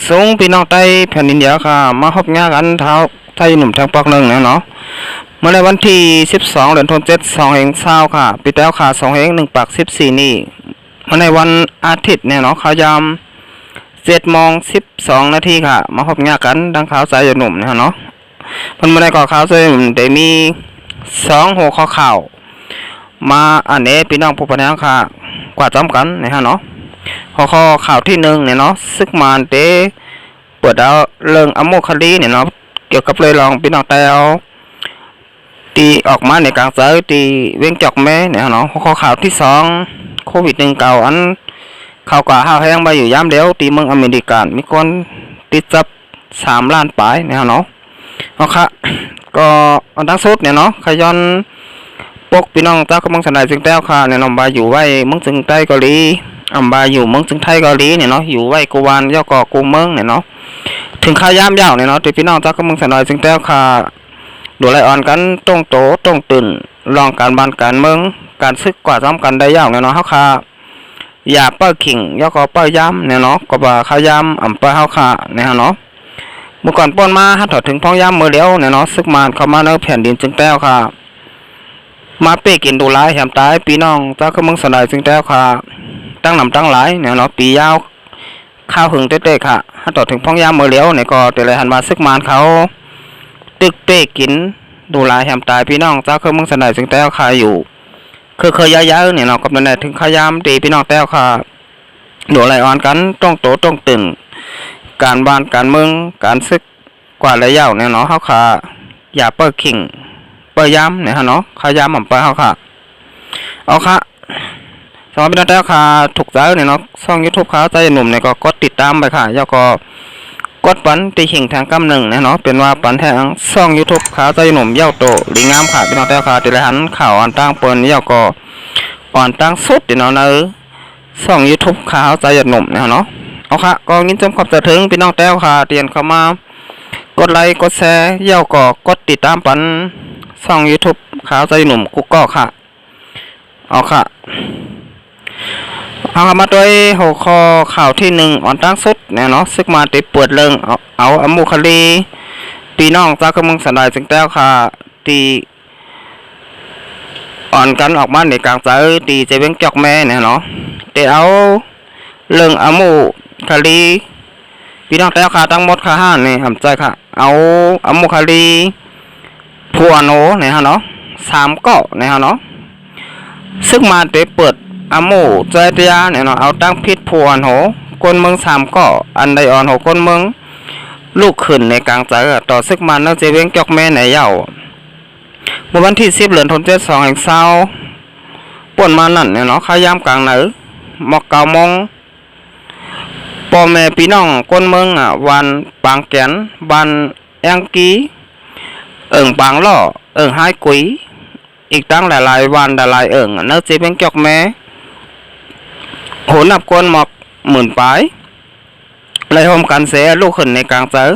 สูงพี่น้องใต้แผ่นดินเหนือค่ะมาพบงานกันเท้าไทยหนุ่มทางปากหนึ่งเนาะเมื่อในวันที่12เดือนธันวาคม2 เดือนค่ะปีแล้วค่ะ2 เดือน1 ปัก 14นี่เมื่อในวันอาทิตย์เนี่ยเนาะข่าวยาม7:12 นาทีค่ะมาพบงานกันดังข่าวสายหนุ่มเนี่ยเนาะมันเมื่อในก่อข่าวสายหนุ่มได้มี2 หัวข้อข่าวมาอันนี้พี่น้องผู้ปกครองค่ะกว่าจำกันนะฮะเนาะหัวข้อข่าวที่1เนี่ยเนาะซึกมานเตเปิดเอาเรื่องอโมคาลีเนี่ยเนาะเกี่ยวกับเลยลองพี่น้องแต่เอาตีออกมาในกลางเสือตีเว้งจอกแม่เนี่ยเนาะหัวข้อข่าวที่2โควิด19อันข่าวกว่าห้าวแห้งไปอยู่ย้ำเดียวตีเมืองอเมริกันมีคนติดจับ3 ล้านปลายเนี่ยเนาะเอาค่ะก็อันทั้งสุดเนี่ยเนาะขย้อนปกพี่น้องเจ้ากำลังสนายจึงแต้วค่ะเนี่ยน้องบาอยู่ไว้เมืองจึงใต้เกาหลีอัมบาอยู่เมืองจึงไทยเกาหลีเนี่ยเนาะอยู่ไว้กูวานย่อก่อกูเมืองเนี่ยเนาะถึงข้ายามยาวเนี่ยเนาะที่พี่น้องเจ้ากำลังสนายจึงแต้วค่ะดูไลออนกันตรงโตตรงตื่นลองการบ้านการเมืองการซึกกว่าซ้ำกันได้ยาวเนี่ยเนาะเฮาค่ะอย่าเป้าขิงย่อก่อเป้าย้ำเนี่ยเนาะก็ว่าข้ายามอำเป้าเฮาค่ะเนี่ยเนาะเมื่อก่อนป้นมาฮัดถอดถึงพ้องย้ำมือเดียวเนี่ยเนาะซึกมานเข้ามาในแผ่นดินจึงแต้วค่ะมาเป้กินดูร้ายแหมตายพี่น้องเจ้ากำลังสนายจึงแต้วค่ะตั้งนำตั้งหลายเนี่ยเนาะปียาวข้าวหึงเต้ๆค่ะถ้าต่อถึงพ้องยามมือเลี้ยวเนี่ยก็แต่ละหันมาซึกมานเขาตึกเป้กินดูลายแหมตายพี่น้องเจ้าเคยมึงสนายจึงแต้วค่ะอยู่เคยย้ายๆเนี่ยเนาะกับนั่นแหละถึงข้ายามตีพี่น้องแต้วค่ะดูไลออนกันต้องโตต้องตื่นการบ้านการเมืองการซึกกว่าระยะเนี่ยเนาะเขาค่ะอย่าเปิดขิงเปิดย้ำเนี่ยฮะเนาะข้ายามผมไปเขาค่ะเอาค่ะสำหรับพี่น้องแต้วค่ะถูกใจเนี่ยเนาะช่อง YouTube ข่าวใจหนุ่มเนี่ยก็กดติดตามไปค่ะแล้วก็กดปันตีหิ่งทางกำหนึ่งเนี่ยเนาะเป็นว่าปันแทงช่อง YouTube ข่าวใจหนุ่มเย้าโตหรืองามค่ะพี่น้องแต้วค่ะติดหันข่าวอ่อนตั้งเปิ้นแล้วก็อ่อนตั้งสุดเนาะในช่อง YouTube ข่าวใจหนุ่มเนี่ยเนาะเอาค่ะก็ยินจมขอบจะถึงพี่น้องแต้วค่ะเตียนเข้ามากดไลค์กดแชร์แล้วก็กดติดตามปันช่อง YouTube ข่าวใจหนุ่มกุ๊กก็ค่ะเอาค่ะเอามาด้วยหัวข้อข่าวที่1อ่อนตั้งสุดเนี่ยเนาะซึกมาติดเปิดเรื่องเอาอมูคาลีปีน้องเจ้ากำลังสนายจึงแต้วค่ะตีอ่อนกันออกมาในกลางใจตีจะเว้งจอกแม่เนี่ยเนาะแต่เอาเรื่องอมูคาลีปีน้องแต้วค่ะทั้งหมดค่ะ5นี่ทำใจค่ะเอาอมูคาลีพัวโนเนี่ยฮะเนาะ3 เกาะเนี่ยฮะเนาะซึกมาติดเปิดอโมใจเตียเนี่ยเนาะเอาตั้งพิษพวนโหก้นเมือง3 เกาะอันใดอ่อนโหก้นเมืองลูกขึ้นในกลางใจต่อซึกมันแล้วจะเว้งจอกแม่ไหนเย่าเมื่อวันที่10 เดือนธันวาคม2 ป่นมานั่นเนี่ยเนาะขายามกลางไหนหมอก9 โมงพ่อแม่พี่น้องก้นเมืองวันปางแกนบันแองกีปางล่อหายกุยอีกตั้งหลายวันหลายเนื้อจะเป็นจอกแม่โหนับกวนหมอก10,000 ปลายเลยโฮมกันเสียลูกขึ้นในกลางเสือ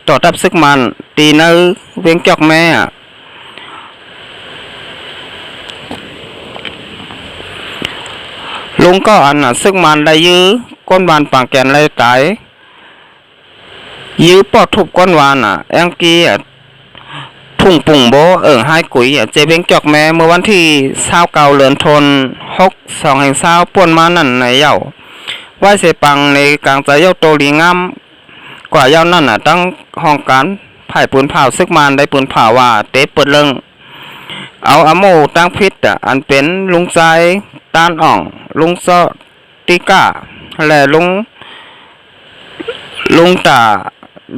ต่อทับซึกมันตีเนื้อเวียงจอกแม่ลุงก็อันซึกมันได้ยื้อก้นวานปางแกนเลยตายยื้อปอดทุบก้นวานแองกี้ทุ่งปุ่งโบหายกุยเจเบงจอกแม่เมื่อวันที่29 เดือนธันวาคม2 ป่นมานั่นในเย้าไหวเสปังในกลางใจเย้าโตลีงามกว่าเย้านั่นตั้งห้องการไผ่ปืนเผาซึกมันได้ปืนเผาว่าเตะเปิดเรื่องเอาอโมตั้งพิษอันเป็นลุงใจต้านอ่องลุงซอติก้าและลุงตา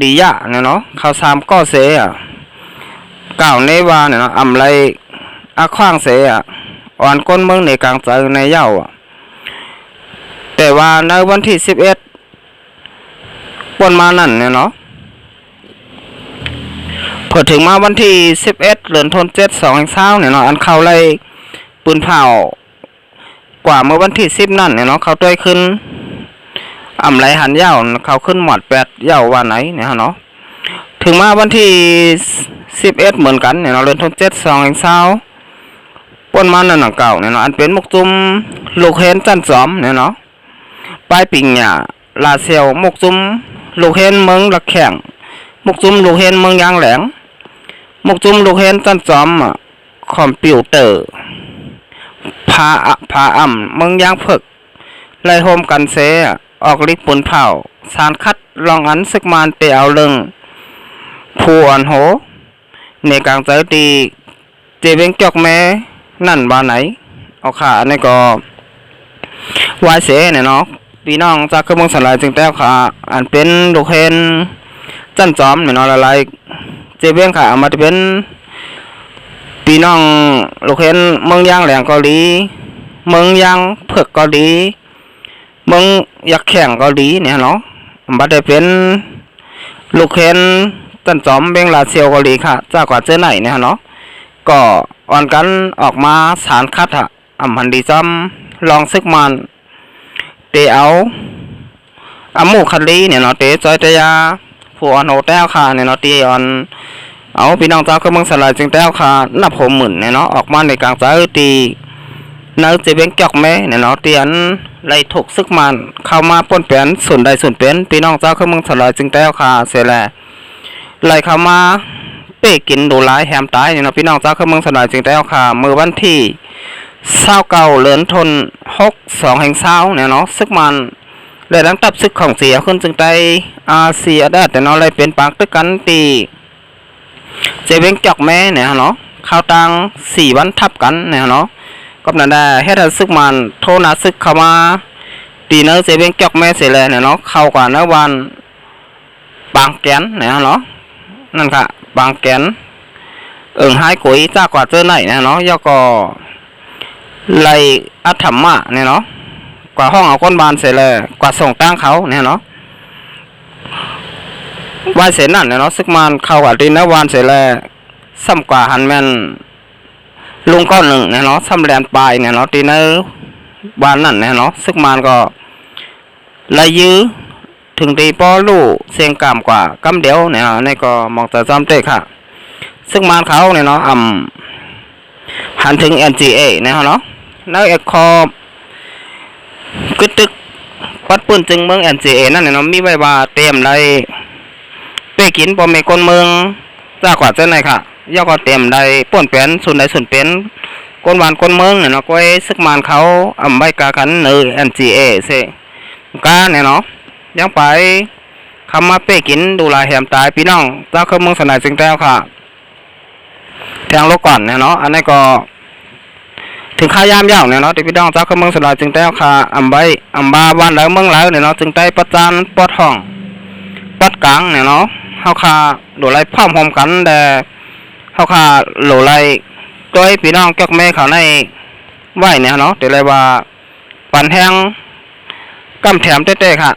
ดิยะเนี่ยเนาะเขา3 ก้อเสก่าวในวาเนี่ยเนาะอำไรอาขว้างเสียอ่อนก้นเมืองในกลางใจในเย้าแต่ว่าในวันที่11ป่นมานั่นเนี่ยเนาะพอถึงมาวันที่11 เดือนธันวาคม2 เนี่ยเนาะอันเข้าไล่ปืนเผากว่าเมื่อวันที่10นั่นเนี่ยเนาะเขาด้วยขึ้นอำไรหันเย้าเขาขึ้นหมด8เย้าวันไหนเนี่ยเนาะถึงมาวันที่11เหมือนกันเนี่ยเนาะเดือนธันวาคม2ป่นมานั่นเก่าเนี่ยเนาะอันเป็นมุกจุมลูกเห็นจันจอมเนี่ยเนาะปลายปิงหญ้าลาเซียวมุกจุม ลูกเห็นเมืองหลักแข่งมุกจุ้มลูกเห็นเมืองยางแหลงมุกจุ้มลูกเห็นจันจอมคอมพิวเตอร์พาอ่ำเมืองยางฝึกไล่โฮมกันเซออกลิกปุ่นเผาสารคัดลองอันซึกมานไปเอาเรื่องผู้อ่อนโหในกลางใจตีเจเวงจอกแม่นั่นบ้านไหนเอาขาในก็วายเสเนี่ยเนาะพี่น้องจากเครื่องมือสลายจึงแต้วขาอันเป็นลูกเห็นจันจอมเนี่ยเนาะอะไรเจเวงขามาจะเป็นพี่น้องลูกเห็นเมืองยางแหลงเกาหลีเมืองยางเผือกเกาหลีเมืองยักษ์แข่งเกาหลีเนี่ยเนาะบัดได้เป็นลูกเห็นจันจอมเบงลาเซียวเกาหลีค่ะจากกว่าเจอไหนเนี่ยเนาะก็อ่อนกันออกมาสารคัดอะพันดีจอมลองซึกมันเตเอาหมูคันลีเนี่ยเนาะเตจอยเตยาผู้อ่อนโหแต้วค่ะเนี่ยเนาะเตอ่อนเอาพี่น้องเจ้าก็เมืองสลายจึงแต้วค่ะนับผมหมื่นเนี่ยเนาะออกมาในกลางใจตีเนื้อจะเบ่งจอกแม่เนี่ยเนาะเตียนไล่ถูกซึกมันเข้ามาป้นเปลี่ยนส่วนใดส่วนเป็นพี่น้องเจ้าก็เมืองสลายจึงแต้วค่ะเสียแหละไล่เข้ามาเป้กินดูร้ายแหมตายเนี่ยเนาะพี่น้องเจ้าก็เมืองสลายจึงแต้วค่ะเมื่อวันที่29 เดือนธันวาคม62 แห่งเช้าเนี่ยเนาะซึกมันเลยดังตับซึกของเสียขึ้นจึงใจอาเซียได้แต่เนาะเลยเป็นปากตึกกันตีเจเวงจอกแม่เนี่ยเนาะข้าวตัง4 วันทับกันเนี่ยเนาะก็นั่นได้ให้ท่านซึกมันโทนาซึกเข้ามาตีเนื้อเจเวงจอกแม่เสียเลยเนี่ยเนาะเข้ากว่าเนื้อวันบางแกนเนี่ยเนาะนั่นค่ะบางแกนหายกุยจ้ากว่าเจอไหนเนี่ยเนาะย่อก็ไล่อัฐมะเนี่ยเนาะกว่าห้องเอาก้นบานเสร็จเลยกว่าส่งตั้งเขาเนี่ยเนาะวายเสร็จนั่นเนี่ยเนาะซึกมันเข้ากับดินนะวานเสร็จเลยซ้ำกว่าหันแมนลุงก้อนหนึ่งเนี่ยเนาะซ้ำแลนปลายเนี่ยเนาะดินนะวานนั่นเนี่ยเนาะซึกมันก็ไล่ยื้อถึงตีป้อลู่เสียงกามกว่ากำเดียวเนี่ยนี่ก็มองแต่จอมเตะค่ะซึกมันเขาเนี่ยเนาะหันถึง NGA เนี่ยเนาะนักเอกคอกึดตึกปัดปืนจึงเมือง NGA นั่นเนี่ยเนาะมีไว้ว่าเตรียมไรเป้กินปอมเมกนเมืองจากกว่าเจ้าไหนค่ะย่อก็เตรียมได้ป่วนเปลี่ยนส่วนใดส่วนเป็นก้นวานก้นเมืองเนี่ยเนาะก็ไอ้ซึกมันเขาใบกากันเนื้อ NGA เสกาเนี่ยเนาะยังไปคำมาเป้กินดูแลแหมตายพี่น้องเจ้าเครื่องเมืองสนายจึงแต้วค่ะแทงโลกก่อนเนี่ยเนาะอันนี้ก็ถึงข้ายามยาวเนี่ยเนาะที่พี่น้องเจ้าเครื่องเมืองสนายจึงแต้วค่ะบาวันแล้วเมืองแล้วเนี่ยเนาะจึงได้ประจานปอดห้องปอดกลางเนี่ยเนาะเฮาค่ะดูไรพร้อมหอมกันแต่เฮาค่ะโหลไรตัวพี่น้องจอกแม่เขาในไหวเนี่ยเนาะแต่เลยว่าปันแห้งกำแถมเต้ๆค่ะ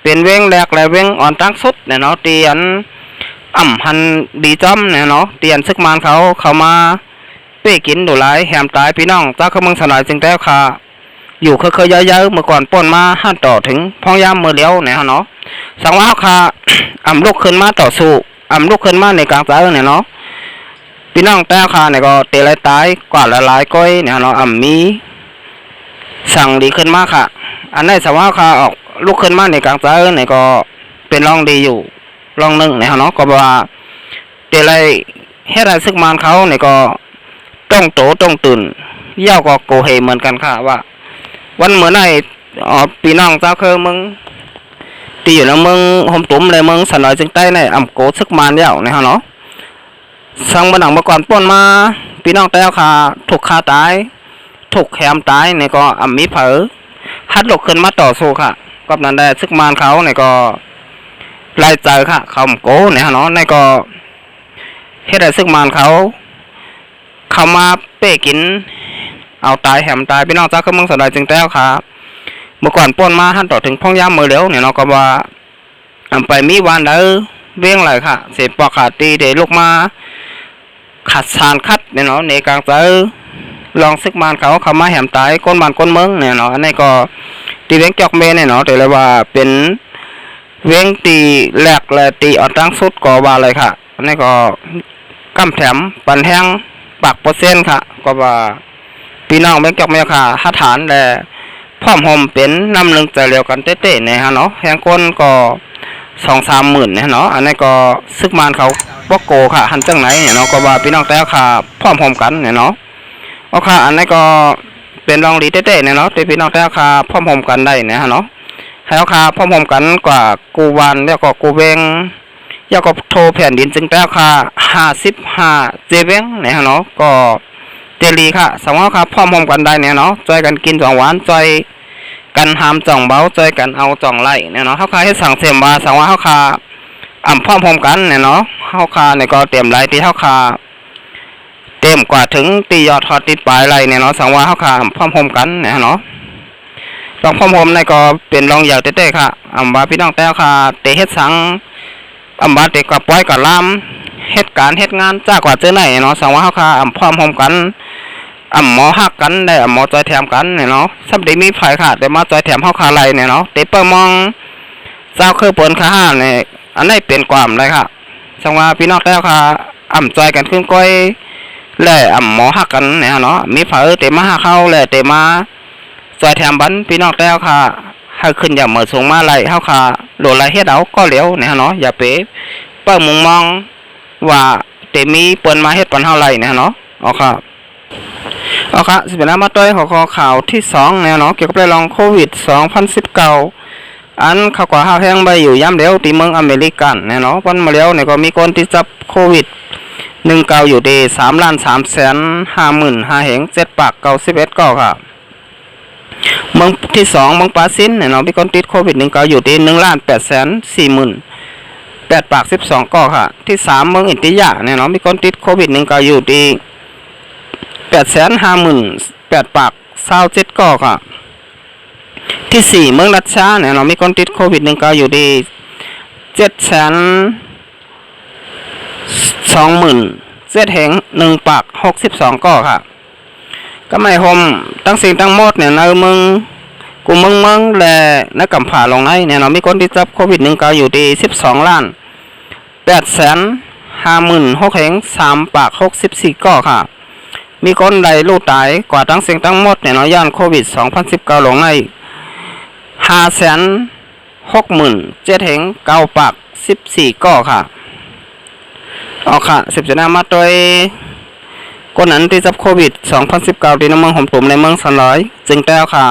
เป็นเว้งแหลกและเว้งอ่อนตั้งสุดเนี่ยเนาะเตียนหันดีจอมเนี่ยเนาะเตียนซึกมันเขามาเป้กินดูไรแหมตายพี่น้องเจ้าเครื่องเมืองสลายจึงแต้วค่ะอยู่เคยเยอะๆเมื่อก่อนป่นมาห้าต่อถึงพ้องยามมือเลี้ยวเนี่ยเนาะสังว่าค่ะลูกขึ้นมาต่อสู้ลูกขึ้นมาในกลางใจเนี่ยเนาะพี่น้องแต้วค่ะเนี่ยก็เตะไรตายกว่าละลายก้อยเนี่ยเนาะมีสั่งดีขึ้นมากค่ะอันนี้สังว่าค่ะออกลูกขึ้นมาในกลางใจเนี่ยก็เป็นร่องดีอยู่ร่องหนึ่งเนี่ยเนาะก็ว่าเตะไรให้ไรซึกมันเขาเนี่ยก็ต้องโตต้องตื่นเย่าก็โกเฮเหมือนกันค่ะว่าวันเหมือนไอ้พี่น้องเจ้าเคยมึงตีอยู่แล้วมึงหอมตุ้มเลยมึงสนอยจึงใต้ในโกซึกมันเย่าเนี่ยเนาะสั่งบันดังเมื่อก่อนป่นมาพี่น้องเต้าค่ะถูกฆ่าตายถูกแขมตายเนี่ยก็มีเผอฮัดหลกขึ้นมาต่อสู้ค่ะก็นั่นได้ซึกมันเขาเนี่ยก็ไล่เจอค่ะเขาโกเนี่ยเนาะนี่ก็เฮ็ดได้ซึกมันเขามาเป้กินเอาตายแหมตายพี่น้องเจ้าก็มึงสลายจึงแต้วค่ะเมื่อก่อนป่นมาหันต่อถึงพ้องยามมือเลี้ยวเนี่ยเนาะก็ว่าไปมีวันเด้อเบี้ยงเลยค่ะเสพปอกขาตีเดลูกมาขัดสารคัดเนี่ยเนาะในกลางเจอลองซึกมันเขามาแหมตายก้นมันก้นเมืองเนี่ยเนาะอันนี้ก็ตีเว้งจอกเมเนี่ยเนาะแต่เลยว่าเป็นเว้งตีแหลกและตีอ่อนตั้งสุดก็ว่าเลยค่ะอันนี้ก็กำแถมปันแห้งปาก%ค่ะก็ว่าพี่น้องเว้งจอกเมค่ะหาฐานและพร้อมหอมเป็นน้ำหนึ่งใจเดียวกันเต้ๆเนี่ยฮะเนาะแหงก้นก็ 2-3 หมื่นเนี่ยเนาะอันนี้ก็ซึกมานเขาบ่โกค่ะหันจังไหนเนี่ยเนาะก็ว่าพี่น้องแต่ค่ะพร้อมๆกันเนี่ยเนาะเอาค่ะอันนี้ก็เป็นรองดีเต้ๆเนี่ยเนาะที่พี่น้องแต่ค่ะพร้อมๆกันได้เนี่ยเนาะให้เอาค่ะพร้อมๆกันกว่ากูวันแล้วก็กูเวงแล้วก็โทรแผ่นดินจึงแต่ค่ะ55เจเวงเนี่ยเนาะก็เจลีค่ะสมมติค่ะพร้อมๆกันได้เนี่ยเนาะจอยกันกินจ่องหวานจอยกันหามจ่องเบาจอยกันเอาจ่องไล่เนี่ยเนาะเฮาค่ะเฮ็ดสั่งเสมว่าสังว่าเฮาค่ะพร้อมๆกันเนี่ยเนาะเฮาค่ะเนี่ยก็เตรียมไล่ที่เฮาค่ะเต็มกว่าถึงตียอดทอดติดปลายไล่เนี่ยเนาะสังว่าเฮาค่ะพร้อมๆกันเนี่ยเนาะลองพร้อมๆเนี่ยก็เป็นรองยาวเต้ๆค่ะว่าพี่น้องแต่ค่ะเตเฮ็ดสั่งว่าเตก็ปล่อยก็ลามเฮ็ดการเฮ็ดงานจ้ากว่าเจอไหนเนาะสังว่าเฮาค่ะพร้อมๆกันหมอฮักกันได้หมอจอยแถมกันเนี่ยเนาะสับได้มีไผค่ะได้มาจอยแถมเฮาคาไลเนี่ยเนาะเตเปิ้มองเจ้าคือเปิ้นค่าห้าเนี่ยอันนี้เป็นความเลยค่ะจังว่าพี่น้องแล้วค่ะจอยกันขึ้นก้อยแล่หมอฮักกันเนี่ยเนาะมีไผเตมาหาเข้าแล่เตมาจอยแถมบันพี่น้องแล้วค่ะให้ขึ้นอย่างเหมือนสูงมาไล่เฮาค่ะโหลดไล่เฮ็ดเอาก็เหลียวเนี่ยเนาะอย่าไปเปิ้มองว่าเตมีเปิ้นมาเฮ็ดปันเฮาไล่เนี่ยเนาะเอาค่ะเอาค่ะสิเป็นมาต้อยหัวข้อข่าวที่2เนี่ยเนาะเกี่ยวกับเรื่องโควิด2019อันข่าวกว่าห้าแห้งใบอยู่ย่ำเดียวที่เมืองอเมริกันเนี่ยเนาะวันมาแล้วเนี่ยก็มีคนที่จับโควิด19อยู่ที่3,355,500 แห่ง7ปาก91ก็ค่ะเมืองที่2เมืองปาซินเนี่ยเนาะมีคนติดโควิด19อยู่ที่1,840,000 8ปาก12ก็ค่ะที่3เมืองอินเดียเนี่ยเนาะมีคนติดโควิด19อยู่ที่850,000 8ปาก27ก็ค่ะที่4เมืองรัสเซียเนี่ยเรามีคนติดโควิด19อยู่ที่720,000 แห่ง1ปาก62ก็ค่ะก็หมายความตั้งสิ่งตั้งหมดเนี่ยในเมืองกูเมืองและในกำผาลงในเนี่ยเรามีคนที่จับโควิด19อยู่ที่12,856,000 แห่ง3ปาก64ก็ค่ะมีคนใดลูกตายกว่าทั้งเสียงทั้งหมดเนี่ยเนาะย่านโควิด2019ลงใน560,007 แห่ง9ปาก14ก็ค่ะเอาค่ะ10จะนำมาโดยคนนั้นที่จับโควิด2019ที่ในเมืองหอมผมในเมืองสันร้อยจึงแต้วค่ะ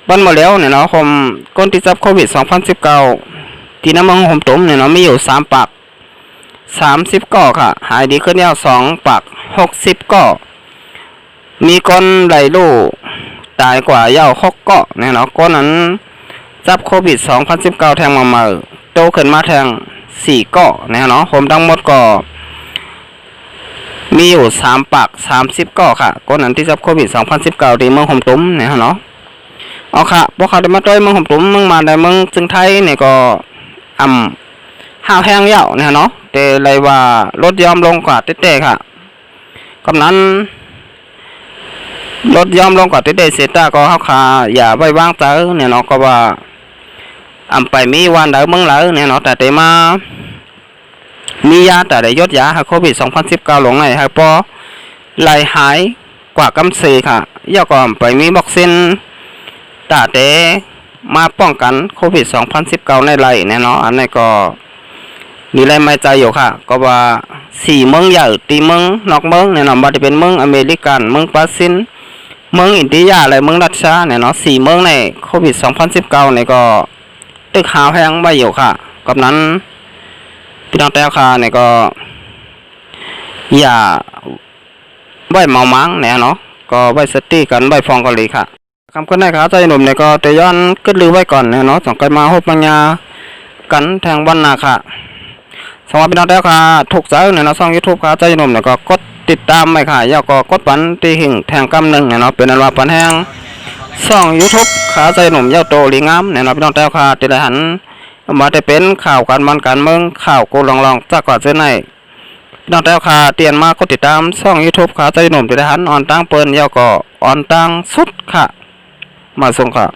บ้านมาแล้วเนี่ยเนาะคนที่จับโควิด2019ที่ในเมืองหอมผมเนี่ยเนาะมีอยู่3ปาก30ก็ค่ะหายดีขึ้นแล้ว2ปาก60ก็มีคนไหลลูกตายกว่าเย้า6ก็เนี่ยเนาะคนนั้นจับโควิด2019แทงมาโตขึ้นมาแทง4ก็เนี่ยเนาะผมทั้งหมดก็มีอยู่3ปาก30ก็ค่ะคนนั้นที่จับโควิด2019ที่เมืองหอมตุ้มเนี่ยเนาะเอาค่ะพวกเขาได้มาด้วยเมืองหอมตุ้มเมืองมาในเมืองจึงไทยเนี่ยก็ห้าวแห้งเย้าเนี่ยเนาะแต่เลยว่าลดยอมลงกว่าเต้ๆค่ะกำนั้นลดยอมลงกว่าเต้ๆเสียตาก็เฮาค่ะอย่าไว้วางใจเนี่ยเนาะก็ว่าไปมีวันใดเมืองหลายเนี่ยเนาะแต่เตมามียาแต่ได้ยดยาโควิด2019ลงไงให้พอไหลหายกว่ากำซีค่ะย่อก่อนไปมีวัคซีนแต่เตมาป้องกันโควิด2019ในไหลเนี่ยเนาะอันนี้ก็มีแรงไม่ใจอยู่ค่ะก็ว่า4เมืองใหญ่ตีเมืองนอกเมืองเนี่ยเนาะบ่ได้เป็นเมืองอเมริกันเมืองปาซินเมืองอินเดียและเมืองรัสเซียเนี่ยเนาะ4เมืองในโควิด2019เนี่ยก็ตึกหาวแพงไปอยู่ค่ะกับนั้นพี่น้องแต่ค่ะเนี่ยก็อย่าไว้เมามังเนี่ยเนาะก็ไว้สติกันไว้ฟองกันเลยค่ะคำคนได้ค่ะใจหนุ่มเนี่ยก็แต่ย้อนกึดลือไว้ก่อนเนี่ยเนาะส่งกันมาฮบปัญญากันแทงวันนาค่ะสวัสดีพี่น้องแล้วค่ะถูกใจเนี่ยเนาะช่อง YouTube ค่ะใจหนุ่มเนี่ยก็กดติดตามไปค่ะแล้วก็กดปันตีหิ่งแทงกำนึงเนี่ยเนาะเป็นอันว่าปันแห้งช่อง YouTube ขาใจหนุ่มเย้าโตลีงามเนี่ยเนาะพี่น้องแล้วค่ะติดหันมาได้เป็นข่าวการมันการเมืองข่าวกูลองจากกว่าเจ้าไหนพี่น้องแล้วค่ะเตียนมากดติดตามช่อง YouTube ขาใจหนุ่มติดหันออนตั้งเปิ้นแล้วก็ออนตั้งสุดค่ะมาส่งค่ะ